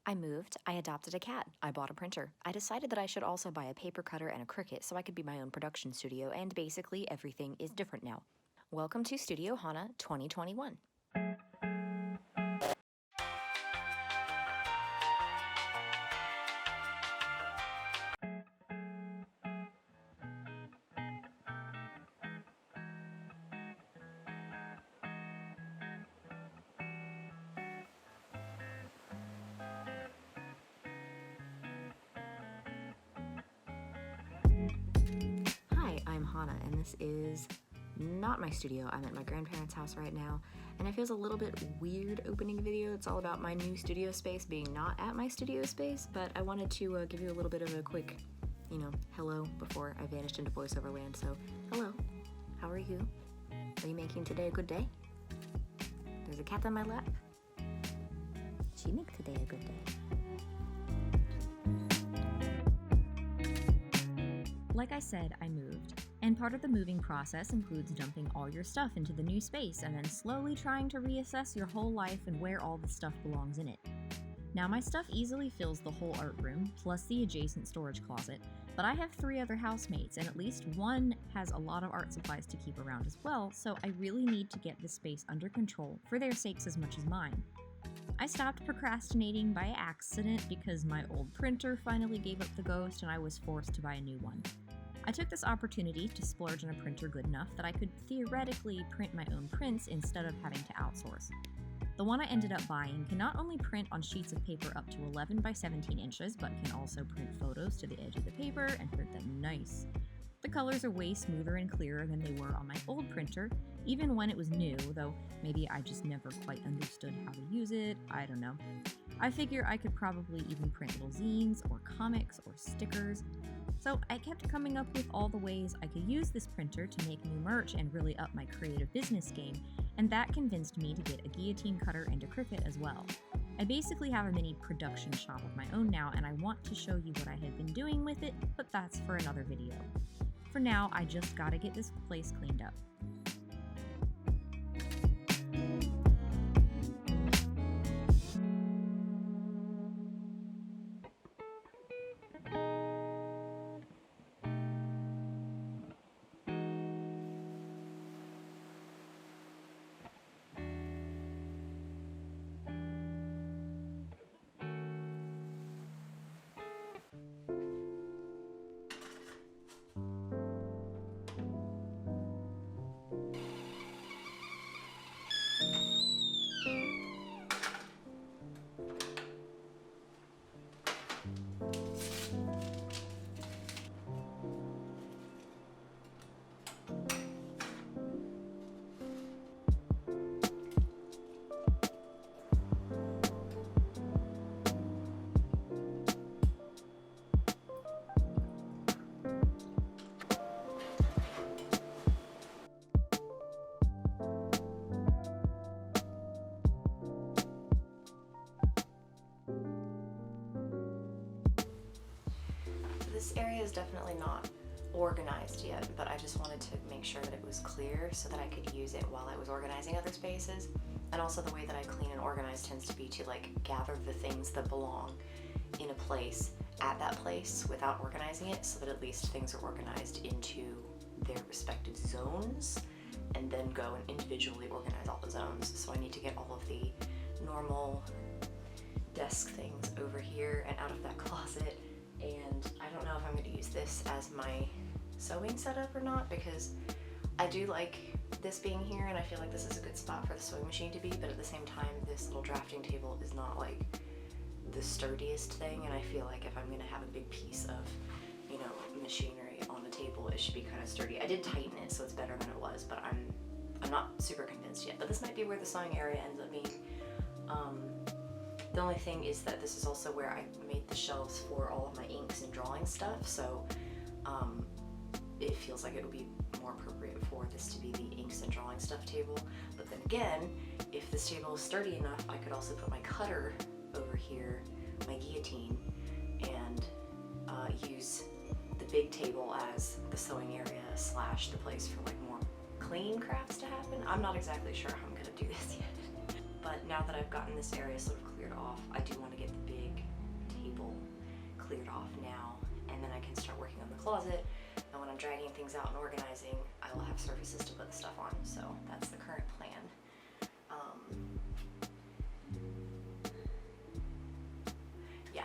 I moved, I adopted a cat, I bought a printer. I decided that I should also buy a paper cutter and a Cricut so I could be my own production studio, and basically everything is different now. Welcome to Studio Hana 2021. Hi, I'm Hana, and this is not my studio. I'm at my grandparents' house right now, and it feels a little bit weird opening a video. It's all about my new studio space being not at my studio space, but I wanted to give you a little bit of a quick, hello before I vanished into voiceover land. So, hello, how are you? Are you making today a good day? There's a cat on my lap. She makes today a good day. Like I said, I moved, and part of the moving process includes dumping all your stuff into the new space and then slowly trying to reassess your whole life and where all the stuff belongs in it. Now my stuff easily fills the whole art room, plus the adjacent storage closet, but I have 3 other housemates, and at least one has a lot of art supplies to keep around as well, so I really need to get this space under control for their sakes as much as mine. I stopped procrastinating by accident because my old printer finally gave up the ghost and I was forced to buy a new one. I took this opportunity to splurge on a printer good enough that I could theoretically print my own prints instead of having to outsource. The one I ended up buying can not only print on sheets of paper up to 11 by 17 inches, but can also print photos to the edge of the paper and print them nice. The colors are way smoother and clearer than they were on my old printer, even when it was new, though maybe I just never quite understood how to use it, I don't know. I figure I could probably even print little zines or comics or stickers. So I kept coming up with all the ways I could use this printer to make new merch and really up my creative business game, and that convinced me to get a guillotine cutter and a Cricut as well. I basically have a mini production shop of my own now, and I want to show you what I have been doing with it, but that's for another video. For now, I just gotta get this place cleaned up. This area is definitely not organized yet, but I just wanted to make sure that it was clear so that I could use it while I was organizing other spaces. And also the way that I clean and organize tends to be to gather the things that belong in a place at that place without organizing it, so that at least things are organized into their respective zones, and then go and individually organize all the zones. So I need to get all of the normal desk things over here and out of that closet. And I don't know if I'm going to use this as my sewing setup or not, because I do like this being here and I feel like this is a good spot for the sewing machine to be, but at the same time this little drafting table is not the sturdiest thing, and I feel like if I'm going to have a big piece of machinery on the table, it should be kind of sturdy. I did tighten it so it's better than it was, but I'm not super convinced yet. But this might be where the sewing area ends up being. The only thing is that this is also where I made the shelves for all of my inks and drawing stuff, so it feels like it would be more appropriate for this to be the inks and drawing stuff table. But then again, if this table is sturdy enough, I could also put my cutter over here, my guillotine, and use the big table as the sewing area / the place for more clean crafts to happen. I'm not exactly sure how I'm going to do this yet. But now that I've gotten this area sort of cleared off, I do want to get the big then I can start working on the closet. And when I'm dragging things out and organizing, I will have surfaces to put the stuff on. So that's the current plan. Yeah.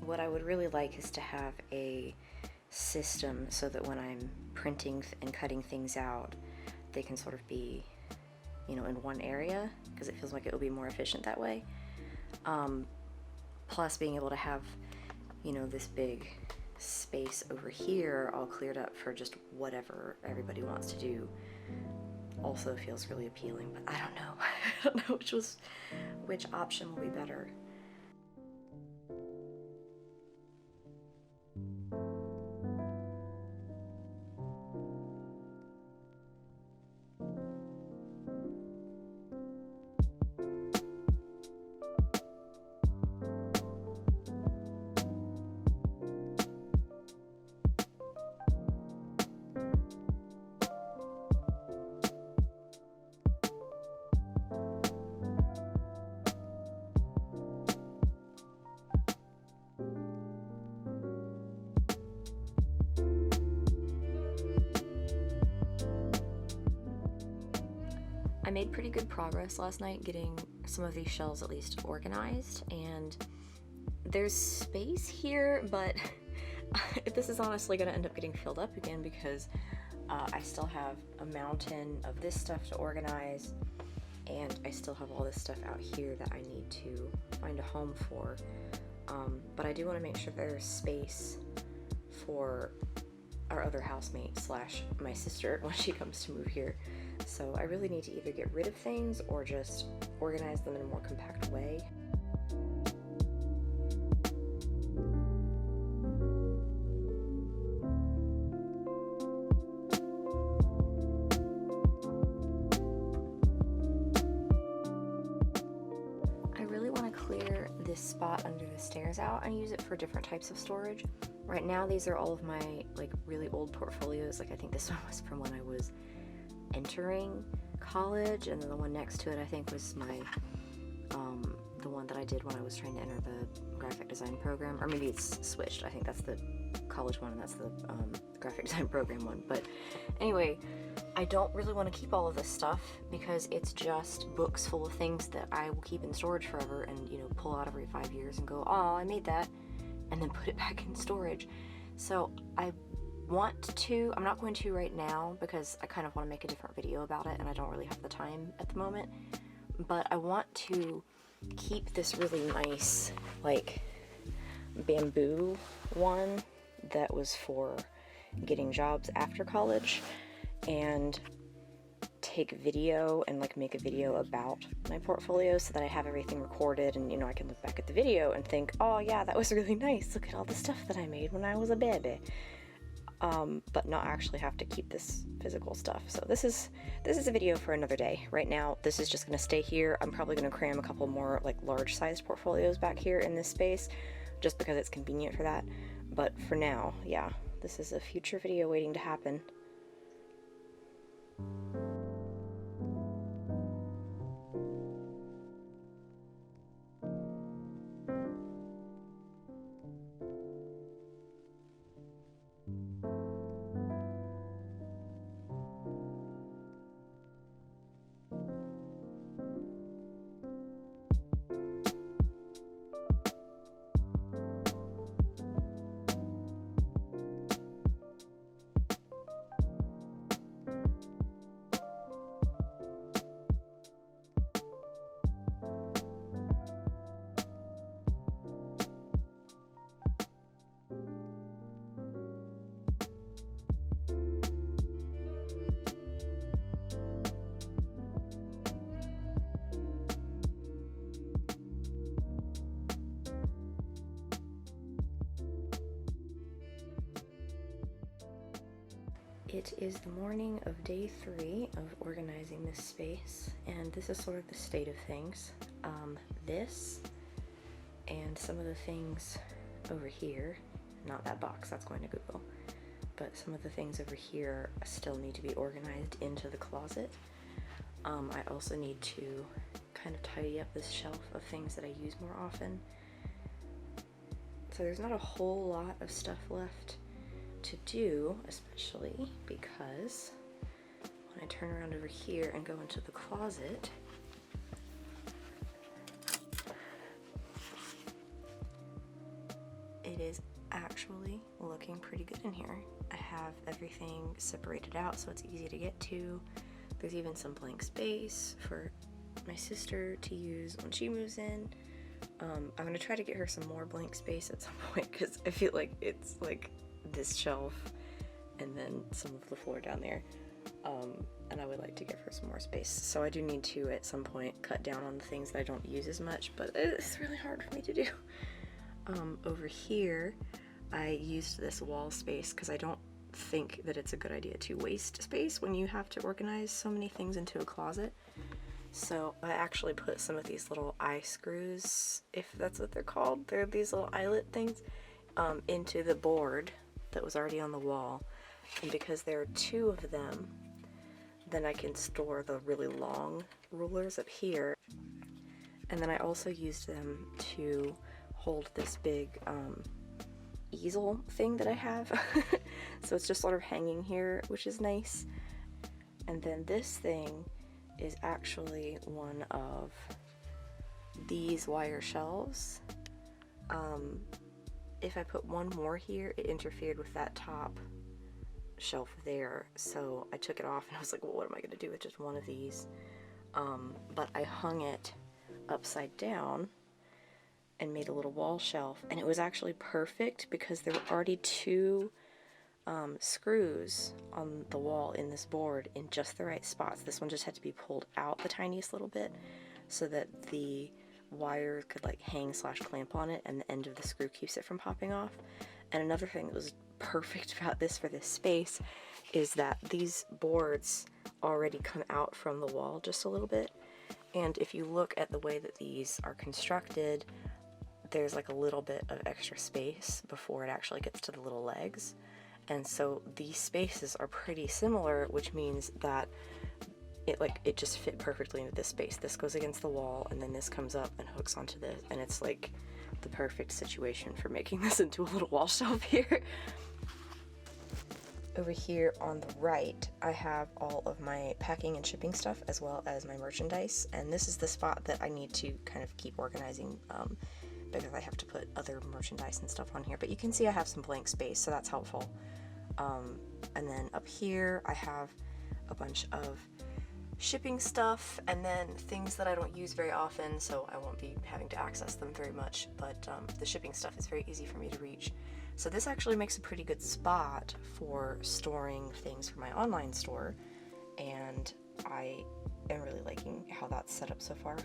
What I would really like is to have a system so that when I'm printing and cutting things out, they can sort of be, you know, in one area, because it feels like it will be more efficient that way. Plus being able to have, you know, this big space over here all cleared up for just whatever everybody wants to do also feels really appealing, but I don't know. I don't know which option will be better. I made pretty good progress last night getting some of these shelves at least organized, and there's space here, but this is honestly going to end up getting filled up again because I still have a mountain of this stuff to organize, and I still have all this stuff out here that I need to find a home for. But I do want to make sure there's space for our other housemate slash my sister when she comes to move here. So I really need to either get rid of things or just organize them in a more compact way. I really want to clear this spot under the stairs out and use it for different types of storage. Right now these are all of my like really old portfolios. Like I think this one was from when I was entering college, and then the one next to it I think was my the one that I did when I was trying to enter the graphic design program, or maybe it's switched. I think that's the college one and that's the graphic design program one. But anyway, I don't really want to keep all of this stuff because it's just books full of things that I will keep in storage forever and, you know, pull out every 5 years and go, oh, I made that, and then put it back in storage. So I'm not going to right now because I kind of want to make a different video about it and I don't really have the time at the moment, but I want to keep this really nice like bamboo one that was for getting jobs after college, and take video and like make a video about my portfolio so that I have everything recorded, and you know, I can look back at the video and think, oh yeah, that was really nice, look at all the stuff that I made when I was a baby. But not actually have to keep this physical stuff. So this is a video for another day. Right now this is just gonna stay here. I'm probably gonna cram a couple more like large sized portfolios back here in this space just because it's convenient for that. But for now, yeah, this is a future video waiting to happen. It is the morning of day 3 of organizing this space, and this is sort of the state of things. This and some of the things over here not that box, that's going to Google. But some of the things over here still need to be organized into the closet. I also need to kind of tidy up this shelf of things that I use more often. So there's not a whole lot of stuff left to do, especially because when I turn around over here and go into the closet, it is actually looking pretty good in here. I have everything separated out so it's easy to get to. There's even some blank space for my sister to use when she moves in. I'm gonna try to get her some more blank space at some point because I feel like it's like this shelf and then some of the floor down there. And I would like to give her some more space. So I do need to at some point cut down on the things that I don't use as much, but it's really hard for me to do. Over here, I used this wall space because I don't think that it's a good idea to waste space when you have to organize so many things into a closet. So I actually put some of these little eye screws, if that's what they're called, they're these little eyelet things, into the board that was already on the wall. And because there are 2 of them, then I can store the really long rulers up here. And then I also used them to hold this big easel thing that I have. So it's just sort of hanging here, which is nice. And then this thing is actually one of these wire shelves. If I put one more here, it interfered with that top shelf there, so I took it off and I was like, well, what am I going to do with just one of these? But I hung it upside down and made a little wall shelf, and it was actually perfect because there were already 2 screws on the wall in this board in just the right spots. This one just had to be pulled out the tiniest little bit so that the wire could like hang / clamp on it, and the end of the screw keeps it from popping off. And another thing that was perfect about this for this space is that these boards already come out from the wall just a little bit, and if you look at the way that these are constructed, there's like a little bit of extra space before it actually gets to the little legs. And so these spaces are pretty similar, which means that it just fit perfectly into this space. This goes against the wall, and then this comes up and hooks onto this, and it's like the perfect situation for making this into a little wall shelf here. Over here on the right, I have all of my packing and shipping stuff as well as my merchandise, and this is the spot that I need to kind of keep organizing because I have to put other merchandise and stuff on here. But you can see I have some blank space, so that's helpful. And then up here I have a bunch of shipping stuff, and then things that I don't use very often, so I won't be having to access them very much, but the shipping stuff is very easy for me to reach. So this actually makes a pretty good spot for storing things for my online store, and I am really liking how that's set up so far.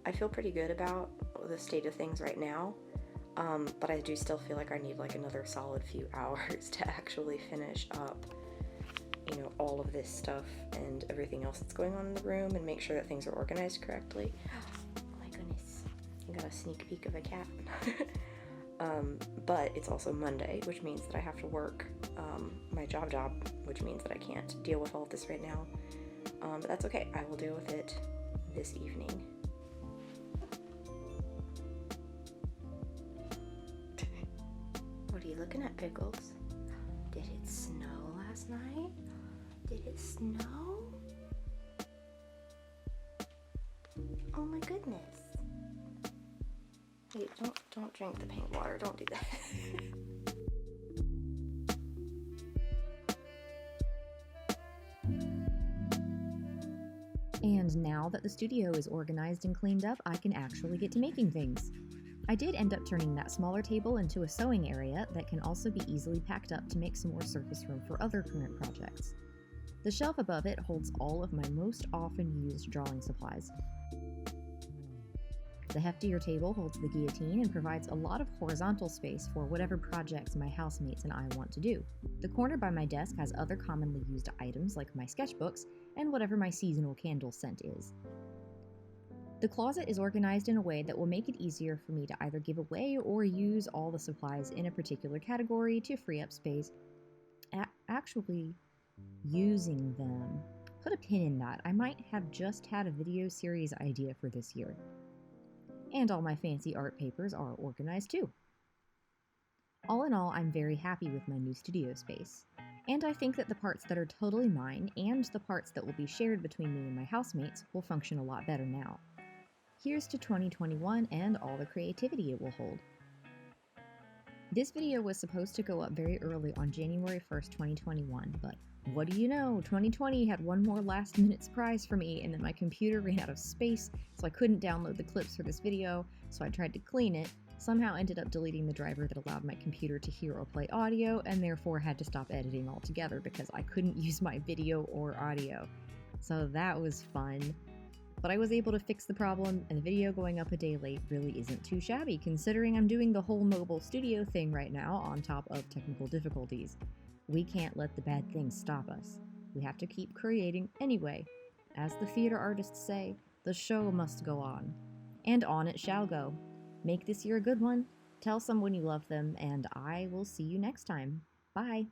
I feel pretty good about the state of things right now, but I do still feel like I need like another solid few hours to actually finish up, you know, all of this stuff and everything else that's going on in the room and make sure that things are organized correctly. Oh my goodness, I got a sneak peek of a cat. But it's also Monday, which means that I have to work my job, which means that I can't deal with all of this right now. But that's okay, I will deal with it this evening. What are you looking at, Pickles? Did it snow last night? Did it snow? Oh my goodness. Hey, don't drink the paint water. Don't do that. And now that the studio is organized and cleaned up, I can actually get to making things. I did end up turning that smaller table into a sewing area that can also be easily packed up to make some more surface room for other current projects. The shelf above it holds all of my most often used drawing supplies. The heftier table holds the guillotine and provides a lot of horizontal space for whatever projects my housemates and I want to do. The corner by my desk has other commonly used items like my sketchbooks and whatever my seasonal candle scent is. The closet is organized in a way that will make it easier for me to either give away or use all the supplies in a particular category to free up space. Actually, using them. Put a pin in that. I might have just had a video series idea for this year. And all my fancy art papers are organized too. All in all, I'm very happy with my new studio space. And I think that the parts that are totally mine and the parts that will be shared between me and my housemates will function a lot better now. Here's to 2021 and all the creativity it will hold. This video was supposed to go up very early on January 1st, 2021, but what do you know, 2020 had one more last minute surprise for me, and then my computer ran out of space, so I couldn't download the clips for this video, so I tried to clean it, somehow ended up deleting the driver that allowed my computer to hear or play audio, and therefore had to stop editing altogether because I couldn't use my video or audio. So that was fun. But I was able to fix the problem, and the video going up a day late really isn't too shabby, considering I'm doing the whole mobile studio thing right now on top of technical difficulties. We can't let the bad things stop us. We have to keep creating anyway. As the theater artists say, the show must go on. And on it shall go. Make this year a good one, tell someone you love them, and I will see you next time. Bye!